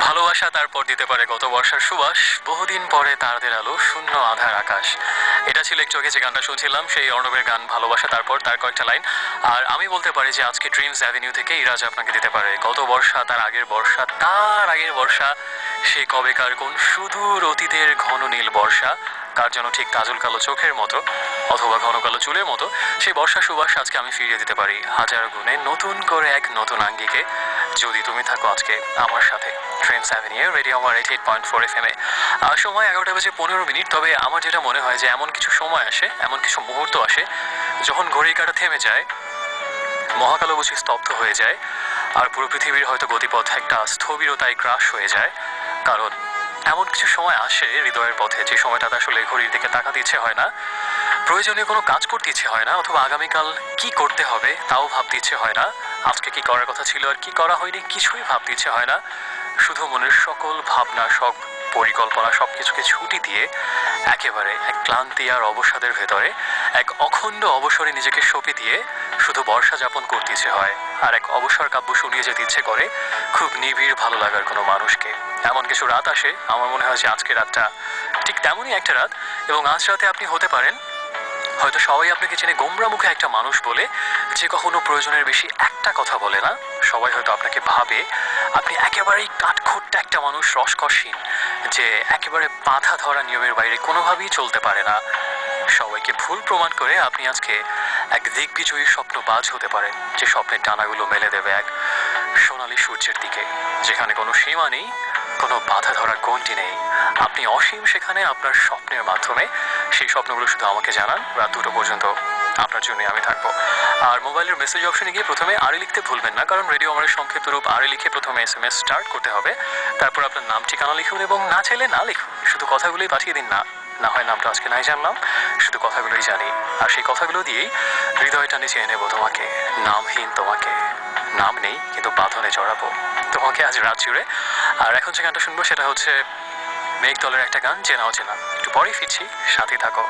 ভালোবাসা তারপর দিতে পারে গত বর্ষার সুবাস, বহুদিন পরে তারাদের আলো, শূন্য আধার আকাশ। এটা ছিল একটু আগে যে গানটা শুনছিলাম, সেই অর্ণবের গান ভালোবাসা তারপর, তার কয়েকটা লাইন। আর আমি বলতে পারি যে আজকে ড্রিমস অ্যাভিনিউ থেকে ইরাজ আপনাকে দিতে পারে গত বর্ষা, তার আগের বর্ষা, তার আগের বর্ষা, সে কবেকার কোন সুদূর অতীতের ঘন নীল বর্ষা, কার যেন ঠিক কাজল কালো চোখের মতো অথবা ঘন কালো চুলের মতো সেই বর্ষা সুবাস আজকে আমি ফিরিয়ে দিতে পারি হাজার গুণে নতুন করে এক নতুন আঙ্গিকে, যদি তুমি থাকো আজকে আমার সাথে। ড্রিমস অ্যাভিনিউ রেডিও আমার 88.4 FM এ। সময় 11:15। তবে আমার যেটা মনে হয় যে এমন কিছু সময় আসে, এমন কিছু মুহূর্ত আসে যখন ঘড়ির কাঁটা থেমে যায়, মহাকালো বুঝি স্তব্ধ হয়ে যায়, আর পুরো পৃথিবীর হয়তো গতিপথ একটা স্থবিরতায় ক্রাশ হয়ে যায়। কারণ এমন কিছু সময় আসে হৃদয়ের পথে যে সময়টাতে আসলে ঘড়ির দিকে তাকাতে ইচ্ছে হয় না, প্রয়োজনীয় কোনো কাজ করতে ইচ্ছে হয় না, অথবা আগামীকাল কি করতে হবে তাও ভাবতে ইচ্ছে হয় না, আজকে কি করার কথা ছিল আর কি করা হয়নি কিছুই ভাবতে ইচ্ছে হয় না। শুধু মনের সকল ভাবনা, সব পরিকল্পনা, সব কিছুকে ছুটি দিয়ে একেবারে এক ক্লান্তি আর অবসাদের ভেতরে এক অখণ্ড অবসরে নিজেকে সঁপে দিয়ে শুধু বর্ষা যাপন করতে ইচ্ছে হয়, আর এক অবসর কাব্য শুনিয়ে যেতে ইচ্ছে করে খুব নিবিড় ভালো লাগার কোনো মানুষকে। এমন কিছু রাত আসে, আমার মনে হয় যে আজকে রাতটা ঠিক তেমনই একটা রাত। এবং আজ রাতে আপনি হতে পারেন, হয়তো সবাই আপনাকে চেনে গোমরা মুখে একটা মানুষ বলে যে কখনো প্রয়োজনের বেশি একটা কথা বলে না। সবাই হয়তো আপনাকে ভাবে আপনি একেবারেই কাঠখোট্টা একটা মানুষ, রসকসহীন, যে একেবারে বাঁধা ধরা নিয়মের বাইরে কোনোভাবেই চলতে পারে না। সবাইকে ভুল প্রমাণ করে আপনি আজকে এক দিগ্বিজয়ী স্বপ্নবাজ হতে পারেন, যে স্বপ্নের ডানাগুলো মেলে দেবে এক সোনালী সূর্যের দিকে, যেখানে কোনো সীমা নেই, কোনো বাধা ধরার গণ্ডি নেই। আপনি অসীম সেখানে আপনার স্বপ্নের মাধ্যমে। সেই স্বপ্নগুলো শুধু আমাকে জানান, রাত 2টো পর্যন্ত আপনার জন্য আমি থাকবো। আর মোবাইলের মেসেজ অপশনে গিয়ে প্রথমে আরে লিখতে ভুলবেন না, কারণ রেডিও আমার সংক্ষিপ্ত রূপ আরে লিখে প্রথমে SMS স্টার্ট করতে হবে। তারপর আপনার নাম ঠিকানা লিখুন, এবং না চাইলে না লিখুন, শুধু কথাগুলোই পাঠিয়ে দিন। না হয় নামটা আজকে নাই জানলাম, শুধু কথাগুলোই জানি, আর সেই কথাগুলো দিয়েই হৃদয়টা নিচে নেবো তোমাকে, নামহীন তোমাকে। নাম নেই কিন্তু বাঁধনে জড়াবো তোমাকে আজ রাত জুড়ে। আর এখন যে গানটা শুনবো সেটা হচ্ছে মেঘদলের একটা গান, চেনা অচেনা। একটু পরেই ফিরছি, সাথে থাকো।